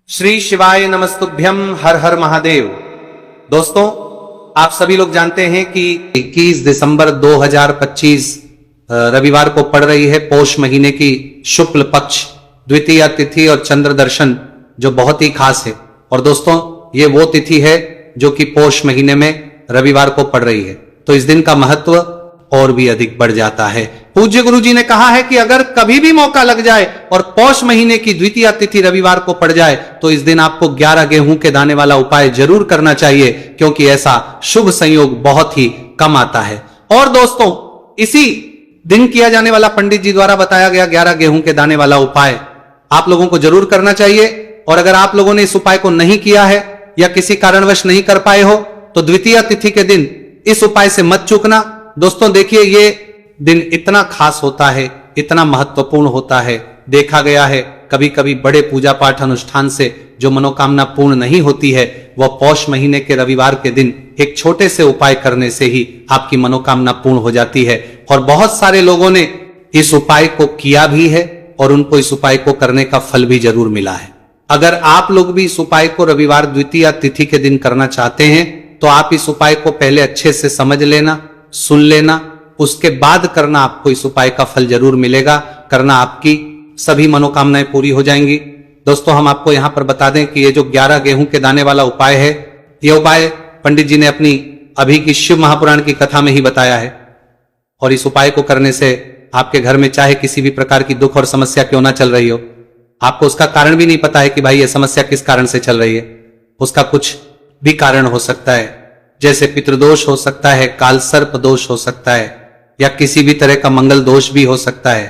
श्री शिवाय नमस्तुभ्यम, हर हर महादेव। दोस्तों, आप सभी लोग जानते हैं कि 21 दिसंबर 2025 रविवार को पड़ रही है पौष महीने की शुक्ल पक्ष द्वितीय तिथि और चंद्र दर्शन, जो बहुत ही खास है। और दोस्तों, ये वो तिथि है जो कि पौष महीने में रविवार को पड़ रही है, तो इस दिन का महत्व और भी अधिक बढ़ जाता है। पूज्य गुरु जी ने कहा है कि अगर कभी भी मौका लग जाए और पौष महीने की द्वितीय तिथि रविवार को पड़ जाए तो इस दिन आपको 11 गेहूं के दाने वाला उपाय जरूर करना चाहिए, क्योंकि ऐसा शुभ संयोग बहुत ही कम आता है। और दोस्तों, इसी दिन किया जाने वाला पंडित जी द्वारा बताया गया 11 गेहूं के दाने वाला उपाय आप लोगों को जरूर करना चाहिए। और अगर आप लोगों ने इस उपाय को नहीं किया है या किसी कारणवश नहीं कर पाए हो तो द्वितीय तिथि के दिन इस उपाय से मत चूकना। दोस्तों देखिए, ये दिन इतना खास होता है, इतना महत्वपूर्ण होता है। देखा गया है कभी कभी बड़े पूजा पाठ अनुष्ठान से जो मनोकामना पूर्ण नहीं होती है, वह पौष महीने के रविवार के दिन एक छोटे से उपाय करने से ही आपकी मनोकामना पूर्ण हो जाती है। और बहुत सारे लोगों ने इस उपाय को किया भी है और उनको इस उपाय को करने का फल भी जरूर मिला है। अगर आप लोग भी इस उपाय को रविवार द्वितीय तिथि के दिन करना चाहते हैं तो आप इस उपाय को पहले अच्छे से समझ लेना, सुन लेना, उसके बाद करना। आपको इस उपाय का फल जरूर मिलेगा। करना, आपकी सभी मनोकामनाएं पूरी हो जाएंगी। दोस्तों, हम आपको यहां पर बता दें कि ये जो 11 गेहूं के दाने वाला उपाय है, यह उपाय पंडित जी ने अपनी अभी की शिव महापुराण की कथा में ही बताया है। और इस उपाय को करने से आपके घर में चाहे किसी भी प्रकार की दुख और समस्या क्यों ना चल रही हो, आपको उसका कारण भी नहीं पता है कि भाई यह समस्या किस कारण से चल रही है, उसका कुछ भी कारण हो सकता है। जैसे पितृदोष हो सकता है, काल सर्प दोष हो सकता है, या किसी भी तरह का मंगल दोष भी हो सकता है,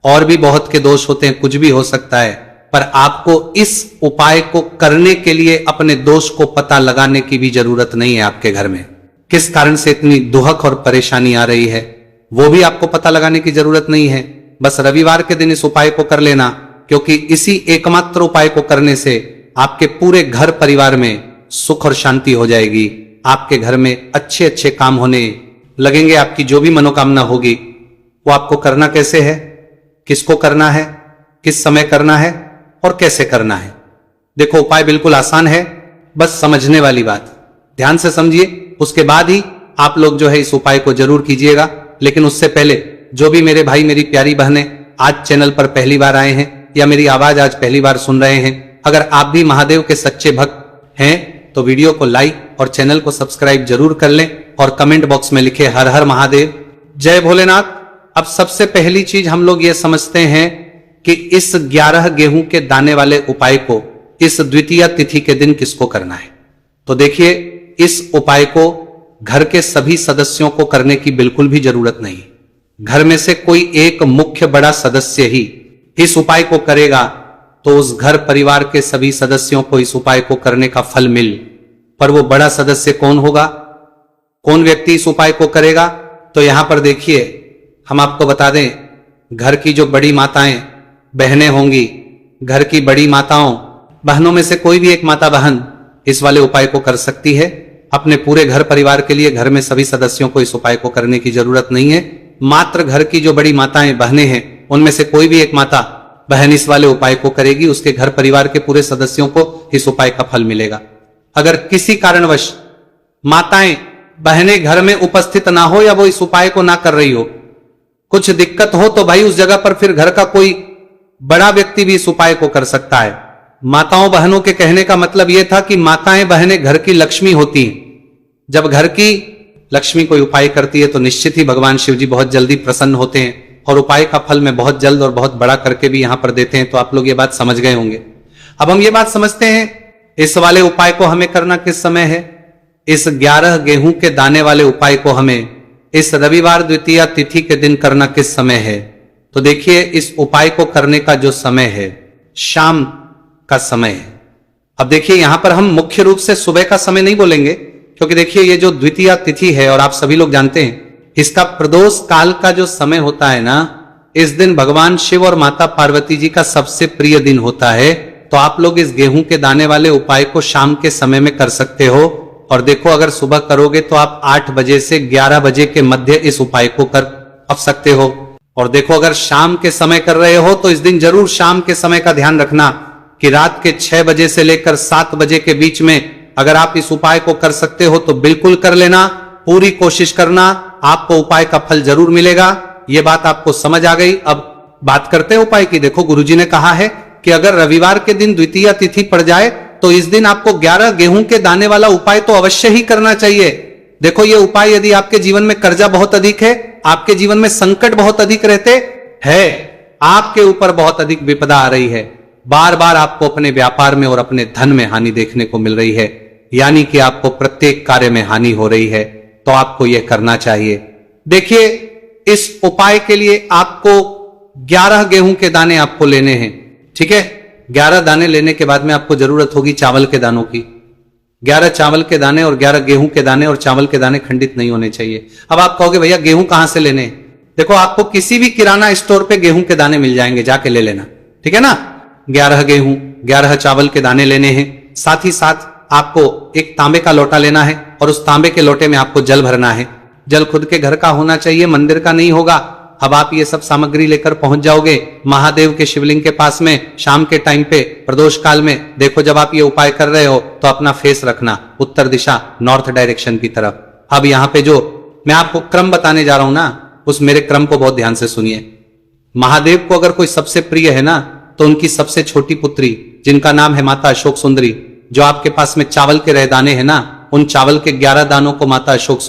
और भी बहुत के दोष होते हैं, कुछ भी हो सकता है। पर आपको इस उपाय को करने के लिए अपने दोष को पता लगाने की भी जरूरत नहीं है। आपके घर में किस कारण से इतनी दुहक और परेशानी आ रही है, वो भी आपको पता लगाने की जरूरत नहीं है। बस रविवार के दिन इस उपाय को कर लेना, क्योंकि इसी एकमात्र उपाय को करने से आपके पूरे घर परिवार में सुख और शांति हो जाएगी। आपके घर में अच्छे अच्छे काम होने लगेंगे। आपकी जो भी मनोकामना होगी वो आपको करना कैसे है, किसको करना है, किस समय करना है और कैसे करना है। देखो, उपाय बिल्कुल आसान है, बस समझने वाली बात। ध्यान से समझिए, उसके बाद ही आप लोग जो है इस उपाय को जरूर कीजिएगा। लेकिन उससे पहले जो भी मेरे भाई मेरी प्यारी बहनें आज चैनल पर पहली बार आए हैं या मेरी आवाज आज पहली बार सुन रहे हैं, अगर आप भी महादेव के सच्चे भक्त हैं तो वीडियो को लाइक और चैनल को सब्सक्राइब जरूर कर लें और कमेंट बॉक्स में लिखे हर हर महादेव, जय भोलेनाथ। अब सबसे पहली चीज हम लोग ये समझते हैं कि इस 11 गेहूं के दाने वाले उपाय को इस द्वितीय तिथि के दिन किसको करना है। तो देखिए, इस उपाय को घर के सभी सदस्यों को करने की बिल्कुल भी जरूरत नहीं। घर में से कोई एक मुख्य बड़ा सदस्य ही इस उपाय को करेगा तो उस घर परिवार के सभी सदस्यों को इस उपाय को करने का फल मिल। पर वो बड़ा सदस्य कौन होगा, कौन व्यक्ति इस उपाय को करेगा? तो यहां पर देखिए, हम आपको बता दें, घर की जो बड़ी माताएं बहनें होंगी, घर की बड़ी माताओं बहनों में से कोई भी एक माता बहन इस वाले उपाय को कर सकती है। अपने पूरे घर परिवार के लिए घर में सभी सदस्यों को इस उपाय को करने की जरूरत नहीं है। मात्र घर की जो बड़ी माताएं बहनें हैं उनमें से कोई भी एक माता बहन इस वाले उपाय को करेगी, उसके घर परिवार के पूरे सदस्यों को इस उपाय का फल मिलेगा। अगर किसी कारणवश माताएं बहनें घर में उपस्थित ना हो या वो इस उपाय को ना कर रही हो, कुछ दिक्कत हो, तो भाई उस जगह पर फिर घर का कोई बड़ा व्यक्ति भी इस उपाय को कर सकता है। माताओं बहनों के कहने का मतलब यह था कि माताएं बहनें घर की लक्ष्मी होती हैं। जब घर की लक्ष्मी कोई उपाय करती है तो निश्चित ही भगवान शिव जी बहुत जल्दी प्रसन्न होते हैं और उपाय का फल में बहुत जल्द और बहुत बड़ा करके भी यहां पर देते हैं। तो आप लोग ये बात समझ गए होंगे। अब हम ये बात समझते हैं, इस वाले उपाय को हमें करना किस समय है। इस 11 गेहूं के दाने वाले उपाय को हमें इस रविवार द्वितीय तिथि के दिन करना किस समय है। तो देखिए, इस उपाय को करने का जो समय है शाम का समय है। अब देखिए, यहां पर हम मुख्य रूप से सुबह का समय नहीं बोलेंगे, क्योंकि देखिए ये जो द्वितीय तिथि है और आप सभी लोग जानते हैं इसका प्रदोष काल का जो समय होता है ना, इस दिन भगवान शिव और माता पार्वती जी का सबसे प्रिय दिन होता है। तो आप लोग इस गेहूं के दाने वाले उपाय को शाम के समय में कर सकते हो। और देखो, अगर सुबह करोगे तो आप 8 बजे से 11 बजे के मध्य इस उपाय को कर सकते हो। और देखो, अगर शाम के समय कर रहे हो तो इस दिन जरूर शाम के समय का ध्यान रखना कि रात के 6 बजे से लेकर 7 बजे के बीच में अगर आप इस उपाय को कर सकते हो तो बिल्कुल कर लेना, पूरी कोशिश करना, आपको उपाय का फल जरूर मिलेगा। यह बात आपको समझ आ गई। अब बात करते हैं उपाय की। देखो, गुरुजी ने कहा है कि अगर रविवार के दिन द्वितीया तिथि पड़ जाए तो इस दिन आपको 11 गेहूं के दाने वाला उपाय तो अवश्य ही करना चाहिए। देखो, यह उपाय यदि आपके जीवन में कर्जा बहुत अधिक है, आपके जीवन में संकट बहुत अधिक रहते हैं, आपके ऊपर बहुत अधिक विपदा आ रही है, बार बार आपको अपने व्यापार में और अपने धन में हानि देखने को मिल रही है, यानी कि आपको प्रत्येक कार्य में हानि हो रही है, तो आपको यह करना चाहिए। देखिए, इस उपाय के लिए आपको 11 गेहूं के दाने आपको लेने हैं, ठीक है। 11 दाने लेने के बाद में आपको जरूरत होगी चावल के दानों की। 11 चावल के दाने और 11 गेहूं के दाने, और चावल के दाने खंडित नहीं होने चाहिए। अब आप कहोगे भैया गेहूं कहां से लेने? देखो, आपको किसी भी किराना स्टोर पे गेहूं के दाने मिल जाएंगे, जाके ले लेना, ठीक है ना। 11 गेहूं, 11 चावल के दाने लेने हैं। साथ ही साथ आपको एक तांबे का लोटा लेना है और उस तांबे के लोटे में आपको जल भरना है। जल खुद के घर का होना चाहिए, मंदिर का नहीं होगा। अब आप ये सब सामग्री लेकर पहुंच जाओगे महादेव के शिवलिंग के पास में शाम के टाइम पे प्रदोष काल में। देखो, जब आप ये उपाय कर रहे हो तो अपना फेस रखना उत्तर दिशा, नॉर्थ डायरेक्शन की तरफ। अब यहां पे जो मैं आपको क्रम बताने जा रहा हूं ना, उस मेरे क्रम को बहुत ध्यान से सुनिए। महादेव को अगर कोई सबसे प्रिय है ना, तो उनकी सबसे छोटी पुत्री, जिनका नाम है माता अशोक सुंदरी, जो आपके पास में चावल के रह दाने हैं ना, उन चावल के 11 दानों को माता अशोक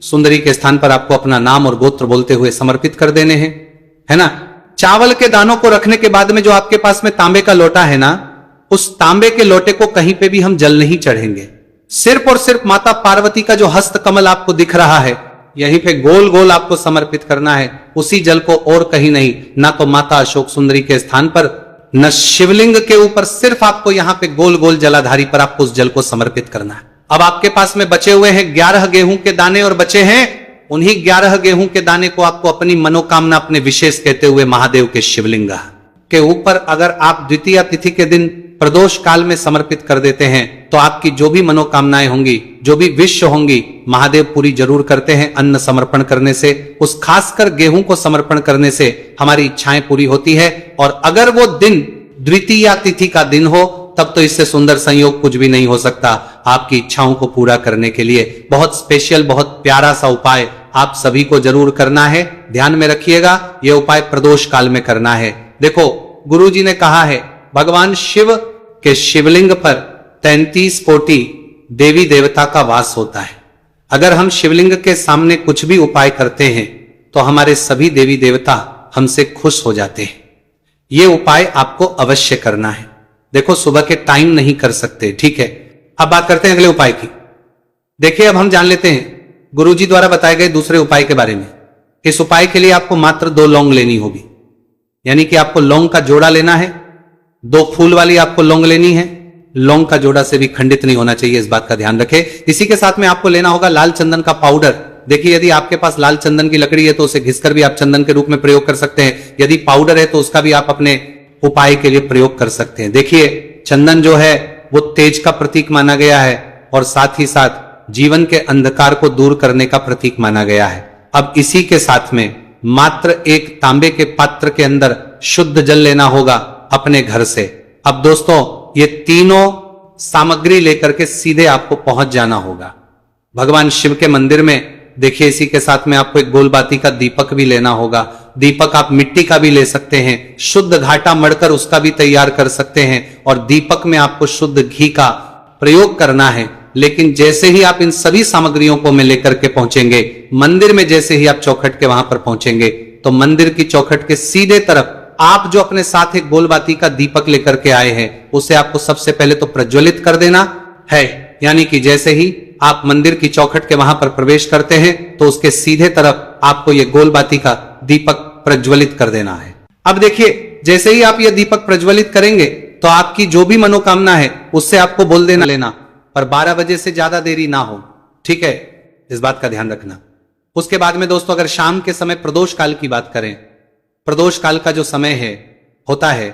सुंदरी के स्थान पर आपको अपना नाम और गोत्र बोलते हुए समर्पित कर देने हैं, है ना। चावल के दानों को रखने के बाद में जो आपके पास में तांबे का लोटा है ना, उस तांबे के लोटे को कहीं पे भी हम जल नहीं चढ़ेंगे। सिर्फ और सिर्फ माता पार्वती का जो हस्त कमल आपको दिख रहा है, यहीं पे गोल गोल आपको समर्पित करना है, उसी जल को, और कहीं नहीं। ना तो माता अशोक सुंदरी के स्थान पर, न शिवलिंग के ऊपर, सिर्फ आपको यहां पे गोल गोल जलाधारी पर आपको उस जल को समर्पित करना है। अब आपके पास में बचे हुए हैं 11 गेहूं के दाने, और बचे हैं उन्हीं 11 गेहूं के दाने को आपको अपनी मनोकामना, अपने विशेष कहते हुए महादेव के शिवलिंग के ऊपर अगर आप द्वितीया तिथि के दिन प्रदोष काल में समर्पित कर देते हैं, तो आपकी जो भी मनोकामनाएं होंगी, जो भी विश होंगी, महादेव पूरी जरूर करते हैं। अन्न समर्पण करने से, उस खासकर गेहूं को समर्पण करने से हमारी इच्छाएं पूरी होती है। और अगर वो दिन द्वितीया तिथि का दिन हो, तब तो इससे सुंदर संयोग कुछ भी नहीं हो सकता। आपकी इच्छाओं को पूरा करने के लिए बहुत स्पेशल, बहुत प्यारा सा उपाय आप सभी को जरूर करना है। ध्यान में रखिएगा, यह उपाय प्रदोष काल में करना है। देखो, गुरुजी ने कहा है, भगवान शिव के शिवलिंग पर 33 कोटि देवी देवता का वास होता है। अगर हम शिवलिंग के सामने कुछ भी उपाय करते हैं, तो हमारे सभी देवी देवता हमसे खुश हो जाते हैं। यह उपाय आपको अवश्य करना है। देखो, सुबह के टाइम नहीं कर सकते, ठीक है। अब बात करते हैं अगले उपाय की। देखिए, अब हम जान लेते हैं गुरुजी द्वारा बताए गए दूसरे उपाय के बारे में। इस उपाय के लिए आपको मात्र 2 लौंग लेनी होगी, यानी कि आपको लौंग का जोड़ा लेना है। 2 फूल वाली आपको लौंग लेनी है। लौंग का जोड़ा से भी खंडित नहीं होना चाहिए, इस बात का ध्यान रखें। इसी के साथ में आपको लेना होगा लाल चंदन का पाउडर। देखिए, यदि आपके पास लाल चंदन की लकड़ी है तो उसे घिसकर भी आप चंदन के रूप में प्रयोग कर सकते हैं। यदि पाउडर है तो उसका भी आप अपने उपाय के लिए प्रयोग कर सकते हैं। देखिए, चंदन जो है वो तेज का प्रतीक माना गया है, और साथ ही साथ जीवन के अंधकार को दूर करने का प्रतीक माना गया है। अब इसी के साथ में मात्र एक तांबे के पात्र के अंदर शुद्ध जल लेना होगा अपने घर से। अब दोस्तों, ये तीनों सामग्री लेकर के सीधे आपको पहुंच जाना होगा भगवान शिव के मंदिर में। देखिए, इसी के साथ में आपको एक गोलबाती का दीपक भी लेना होगा। दीपक आप मिट्टी का भी ले सकते हैं, शुद्ध घाटा मढ़कर उसका भी तैयार कर सकते हैं, और दीपक में आपको शुद्ध घी का प्रयोग करना है। लेकिन जैसे ही आप इन सभी सामग्रियों को में लेकर के पहुंचेंगे मंदिर में, जैसे ही आप चौखट के वहां पर पहुंचेंगे, तो मंदिर की चौखट के सीधे तरफ आप जो अपने साथ एक गोलबाती का दीपक लेकर के आए हैं, उसे आपको सबसे पहले तो प्रज्वलित कर देना है। यानी कि जैसे ही आप मंदिर की चौखट के वहां पर प्रवेश करते हैं, तो उसके सीधे तरफ आपको यह गोलबाती का दीपक प्रज्वलित कर देना है। अब देखिए, जैसे ही आप यह दीपक प्रज्वलित करेंगे, तो आपकी जो भी मनोकामना है उससे आपको बोल देना लेना, पर 12 बजे से ज्यादा देरी ना हो, ठीक है, इस बात का ध्यान रखना। उसके बाद में दोस्तों, अगर शाम के समय प्रदोष काल की बात करें, प्रदोष काल का जो समय है होता है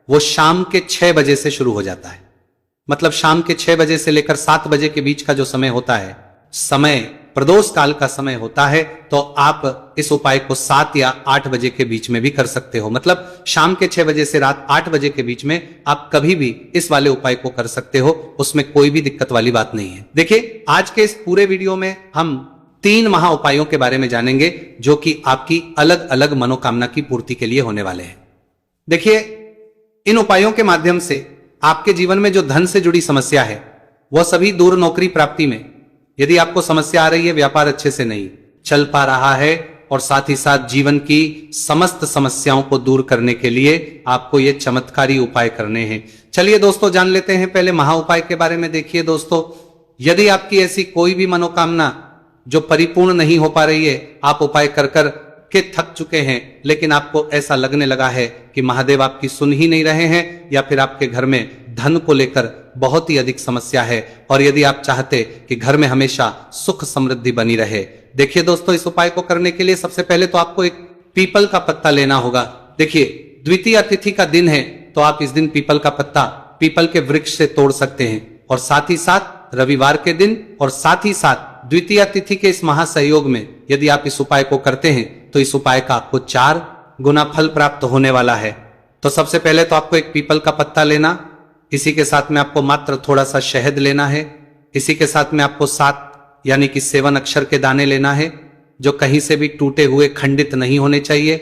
वो शाम के 6 बजे से शुरू हो जाता है। मतलब शाम के 6 बजे से लेकर 7 बजे के बीच का जो समय होता है, समय प्रदोष काल का समय होता है, तो आप इस उपाय को 7 या 8 बजे के बीच में भी कर सकते हो। मतलब शाम के 6 बजे से रात 8 बजे के बीच में आप कभी भी इस वाले उपाय को कर सकते हो, उसमें कोई भी दिक्कत वाली बात नहीं है। देखिए, आज के इस पूरे वीडियो में हम 3 महा उपायों के बारे में जानेंगे, जो कि आपकी अलग अलग मनोकामना की पूर्ति के लिए होने वाले हैं। देखिए, इन उपायों के माध्यम से आपके जीवन में जो धन से जुड़ी समस्या है वह सभी दूर, नौकरी प्राप्ति में यदि आपको समस्या आ रही है, व्यापार अच्छे से नहीं चल पा रहा है और साथ ही साथ जीवन की समस्त समस्याओं को दूर करने के लिए आपको ये चमत्कारी उपाय करने हैं। चलिए दोस्तों, जान लेते हैं पहले महा उपाय के बारे में। देखिए दोस्तों, यदि आपकी ऐसी कोई भी मनोकामना जो परिपूर्ण नहीं हो पा रही है, आप उपाय कर कर के थक चुके हैं, लेकिन आपको ऐसा लगने लगा है कि महादेव आपकी सुन ही नहीं रहे हैं, या फिर आपके घर में धन को लेकर बहुत ही अधिक समस्या है, और यदि आप चाहते कि घर में हमेशा सुख समृद्धि बनी रहे। देखिए दोस्तों, इस उपाय को करने के लिए सबसे पहले तो आपको एक पीपल का पत्ता लेना होगा। देखिए, द्वितीया तिथि का दिन है, तो आप इस दिन पीपल का पत्ता पीपल के वृक्ष से तोड़ सकते हैं, और साथ ही साथ रविवार के दिन और साथ ही साथ द्वितीया तिथि के इस महासहयोग में यदि आप इस उपाय को करते हैं तो इस उपाय का आपको 4 गुना फल प्राप्त होने वाला है। तो सबसे पहले तो आपको एक पीपल का पत्ता लेना, इसी के साथ में आपको मात्र थोड़ा सा शहद लेना है, इसी के साथ में आपको 7 यानी कि 7 अक्षर के दाने लेना है, जो कहीं से भी टूटे हुए खंडित नहीं होने चाहिए।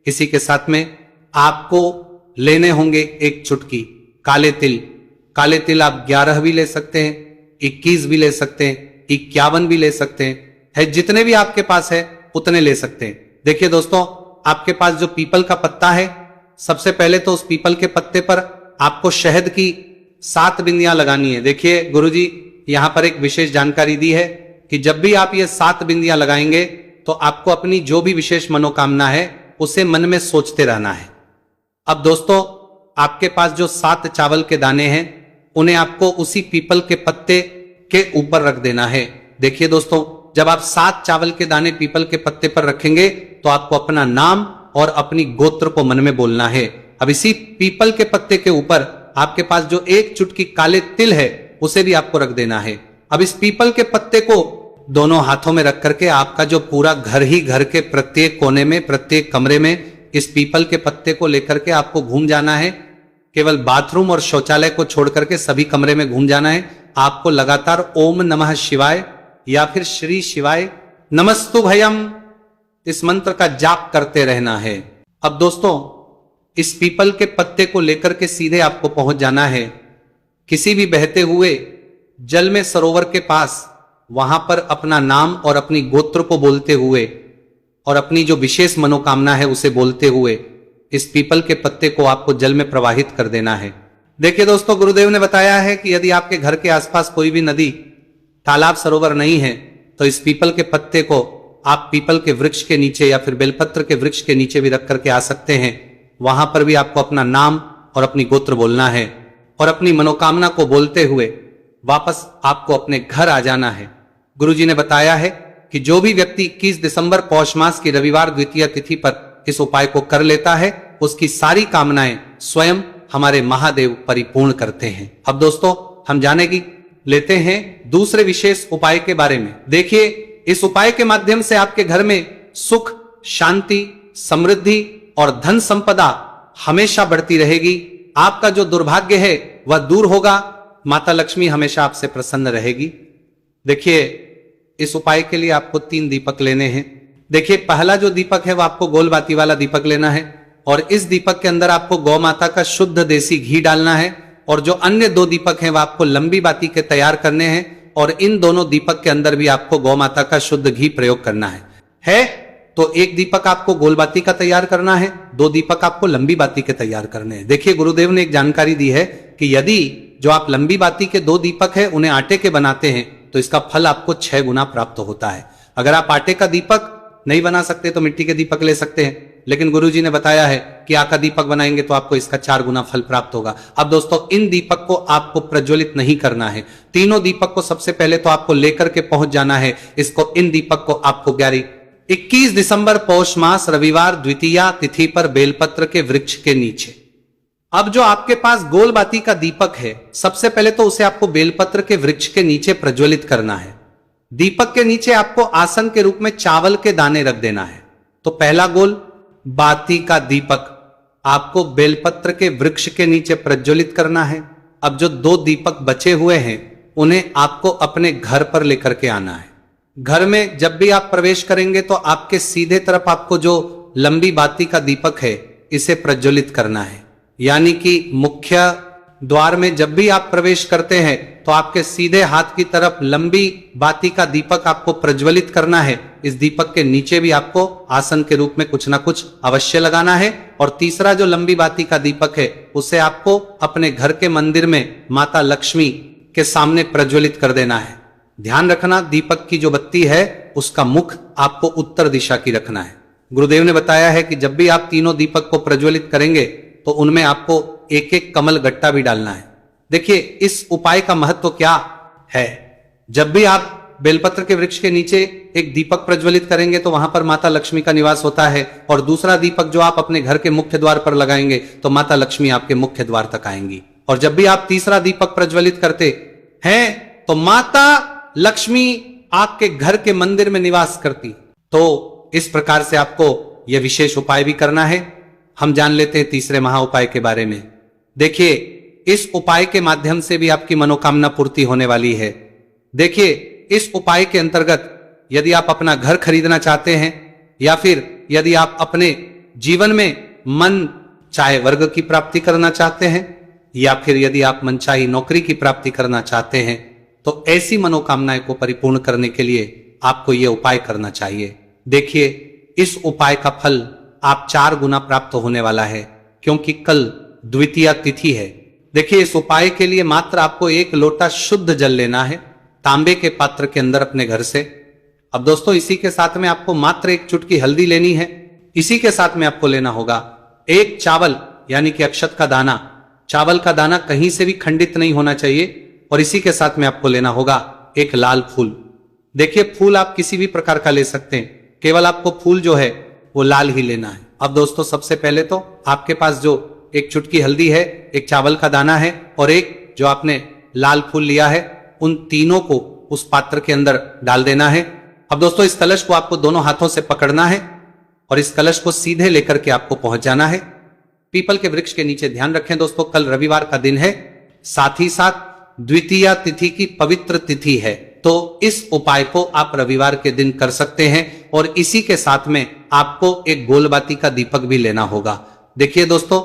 इसी के साथ में आपको लेने होंगे एक चुटकी काले तिल। काले तिल आप 11 भी ले सकते हैं, 21 भी ले सकते हैं, 51 भी ले सकते हैं, जितने भी आपके पास है उतने ले सकते हैं। देखिए दोस्तों, आपके पास जो पीपल का पत्ता है, सबसे पहले तो उस पीपल के पत्ते पर आपको शहद की 7 बिंदियां लगानी है। देखिए गुरुजी यहां पर एक विशेष जानकारी दी है कि जब भी आप ये 7 बिंदियां लगाएंगे तो आपको अपनी जो भी विशेष मनोकामना है उसे मन में सोचते रहना है। अब दोस्तों, आपके पास जो 7 चावल के दाने हैं उन्हें आपको उसी पीपल के पत्ते के ऊपर रख देना है। देखिए दोस्तों, जब आप 7 चावल के दाने पीपल के पत्ते पर रखेंगे तो आपको अपना नाम और अपनी गोत्र को मन में बोलना है। अब इसी पीपल के पत्ते के ऊपर आपके पास जो एक चुटकी काले तिल है उसे भी आपको रख देना है। अब इस पीपल के पत्ते को दोनों हाथों में रख करके आपका जो पूरा घर ही घर के प्रत्येक कोने में, प्रत्येक कमरे में इस पीपल के पत्ते को लेकर के आपको घूम जाना है। केवल बाथरूम और शौचालय को छोड़ करके सभी कमरे में घूम जाना है। आपको लगातार ओम नमः शिवाय या फिर श्री शिवाय नमस्तु भयम इस मंत्र का जाप करते रहना है। अब दोस्तों, इस पीपल के पत्ते को लेकर के सीधे आपको पहुंच जाना है किसी भी बहते हुए जल में सरोवर के पास। वहां पर अपना नाम और अपनी गोत्र को बोलते हुए और अपनी जो विशेष मनोकामना है उसे बोलते हुए इस पीपल के पत्ते को आपको जल में प्रवाहित कर देना है। देखिए दोस्तों, गुरुदेव ने बताया है कि यदि आपके घर के आसपास कोई भी नदी, तालाब, सरोवर नहीं है तो इस पीपल के पत्ते को आप पीपल के वृक्ष के नीचे या फिर बेलपत्र के वृक्ष के नीचे भी रख करके आ सकते हैं। वहां पर भी आपको अपना नाम और अपनी गोत्र बोलना है और अपनी मनोकामना को बोलते हुए वापस आपको अपने घर आ जाना है। गुरुजी ने बताया है कि जो भी व्यक्ति 21 दिसंबर पौष मास की रविवार द्वितीय तिथि पर इस उपाय को कर लेता है उसकी सारी कामनाएं स्वयं हमारे महादेव परिपूर्ण करते हैं। अब दोस्तों, हम जानेगी लेते हैं दूसरे विशेष उपाय के बारे में। देखिए, इस उपाय के माध्यम से आपके घर में सुख, शांति, समृद्धि और धन संपदा हमेशा बढ़ती रहेगी। आपका जो दुर्भाग्य है वह दूर होगा। माता लक्ष्मी हमेशा आपसे प्रसन्न रहेगी। देखिए, इस उपाय के लिए आपको 3 दीपक लेने हैं। देखिए, पहला जो दीपक है वह आपको गोल बाती वाला दीपक लेना है और इस दीपक के अंदर आपको गौ माता का शुद्ध देसी घी डालना है, और जो अन्य 2 दीपक हैं वह आपको लंबी बाती के तैयार करने हैं और इन दोनों दीपक के अंदर भी आपको गौ माता का शुद्ध घी प्रयोग करना है। तो एक दीपक आपको गोल बाती का तैयार करना है, 2 दीपक आपको लंबी बाती के तैयार करने हैं। देखिए, गुरुदेव ने एक जानकारी दी है कि यदि जो आप लंबी बाती के 2 दीपक है उन्हें आटे के बनाते हैं तो इसका फल आपको 6 गुना प्राप्त होता है। अगर आप आटे का दीपक नहीं बना सकते तो मिट्टी के दीपक ले सकते हैं, लेकिन गुरुजी ने बताया है कि आका दीपक बनाएंगे तो आपको इसका 4 गुना फल प्राप्त होगा। अब दोस्तों, इन दीपक को आपको प्रज्वलित नहीं करना है। तीनों दीपक को सबसे पहले तो आपको लेकर के पहुंच जाना है। इन दीपक को आपको 21 दिसंबर पौष मास रविवार द्वितीया तिथि पर बेलपत्र के वृक्ष के नीचे। अब जो आपके पास गोल बाती का दीपक है, सबसे पहले तो उसे आपको बेलपत्र के वृक्ष के नीचे प्रज्वलित करना है। दीपक के नीचे आपको आसन के रूप में चावल के दाने रख देना है। तो पहला गोल बाती का दीपक आपको बेलपत्र के वृक्ष के नीचे प्रज्वलित करना है। अब जो 2 दीपक बचे हुए हैं उन्हें आपको अपने घर पर लेकर के आना है। घर में जब भी आप प्रवेश करेंगे तो आपके सीधे तरफ आपको जो लंबी बाती का दीपक है इसे प्रज्वलित करना है। यानी कि मुख्य द्वार में जब भी आप प्रवेश करते हैं तो आपके सीधे हाथ की तरफ लंबी बाती का दीपक आपको प्रज्वलित करना है। इस दीपक के नीचे भी आपको आसन के रूप में कुछ ना कुछ अवश्य लगाना है। और तीसरा जो लंबी बाती का दीपक है उसे आपको अपने घर के मंदिर में माता लक्ष्मी के सामने प्रज्वलित कर देना है। ध्यान रखना, दीपक की जो बत्ती है उसका मुख आपको उत्तर दिशा की रखना है। गुरुदेव ने बताया है कि जब भी आप तीनों दीपक को प्रज्वलित करेंगे तो उनमें आपको एक एक कमल गट्टा भी डालना है। देखिए इस उपाय का महत्व क्या है। जब भी आप बेलपत्र के वृक्ष के नीचे एक दीपक प्रज्वलित करेंगे तो वहां पर माता लक्ष्मी का निवास होता है, और दूसरा दीपक जो आप अपने घर के मुख्य द्वार पर लगाएंगे तो माता लक्ष्मी आपके मुख्य द्वार तक आएंगी। और जब भी आप तीसरा दीपक प्रज्वलित करते हैं तो माता लक्ष्मी आपके घर के मंदिर में निवास करती। तो इस प्रकार से आपको यह विशेष उपाय भी करना है। हम जान लेते हैं तीसरे महा उपाय के बारे में। देखिए इस उपाय के माध्यम से भी आपकी मनोकामना पूर्ति होने वाली है। देखिए इस उपाय के अंतर्गत यदि आप अपना घर खरीदना चाहते हैं, या फिर यदि आप अपने जीवन में मन चाहे वर्ग की प्राप्ति करना चाहते हैं, या फिर यदि आप मनचाही नौकरी की प्राप्ति करना चाहते हैं, तो ऐसी मनोकामनाएं को परिपूर्ण करने के लिए आपको यह उपाय करना चाहिए। देखिए इस उपाय का फल आप 4 गुना प्राप्त होने वाला है, क्योंकि कल द्वितीया तिथि है। देखिए इस उपाय के लिए मात्र आपको 1 लोटा शुद्ध जल लेना है तांबे के पात्र के अंदर अपने घर से। अब दोस्तों इसी के साथ में आपको मात्र 1 चुटकी हल्दी लेनी है। इसी के साथ में आपको लेना होगा 1 चावल यानी कि अक्षत का दाना। चावल का दाना कहीं से भी खंडित नहीं होना चाहिए। और इसी के साथ में आपको लेना होगा 1 लाल फूल। देखिए फूल आप किसी भी प्रकार का ले सकते हैं, केवल आपको फूल जो है वो लाल ही लेना है। अब दोस्तों सबसे पहले तो आपके पास जो 1 चुटकी हल्दी है, 1 चावल का दाना है और 1 जो आपने लाल फूल लिया है, उन तीनों को उस पात्र के अंदर डाल देना है। अब दोस्तों इस कलश को आपको दोनों हाथों से पकड़ना है और इस कलश को सीधे लेकर के आपको पहुंच जाना है पीपल के वृक्ष के नीचे। ध्यान रखें दोस्तों कल रविवार का दिन है, साथ ही साथ द्वितीया तिथि की पवित्र तिथि है। तो इस उपाय को आप रविवार के दिन कर सकते हैं। और इसी के साथ में आपको 1 गोलबाती का दीपक भी लेना होगा। देखिए दोस्तों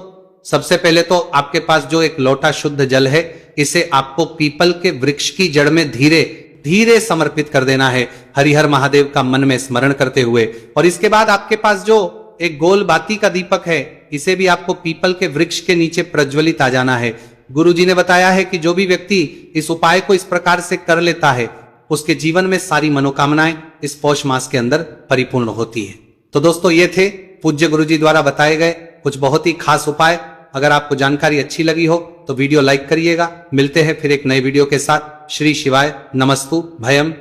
सबसे पहले तो आपके पास जो 1 लोटा शुद्ध जल है, इसे आपको पीपल के वृक्ष की जड़ में धीरे धीरे समर्पित कर देना है, हरिहर महादेव का मन में स्मरण करते हुए। और इसके बाद आपके पास जो 1 गोल बाती का दीपक है, इसे भी आपको पीपल के वृक्ष के नीचे प्रज्वलित आ जाना है। गुरुजी ने बताया है कि जो भी व्यक्ति इस उपाय को इस प्रकार से कर लेता है उसके जीवन में सारी मनोकामनाएं इस पौष मास के अंदर परिपूर्ण होती है। तो दोस्तों ये थे पूज्य गुरुजी द्वारा बताए गए कुछ बहुत ही खास उपाय। अगर आपको जानकारी अच्छी लगी हो तो वीडियो लाइक करिएगा। मिलते हैं फिर एक नए वीडियो के साथ। श्री शिवाय नमस्तु भयम।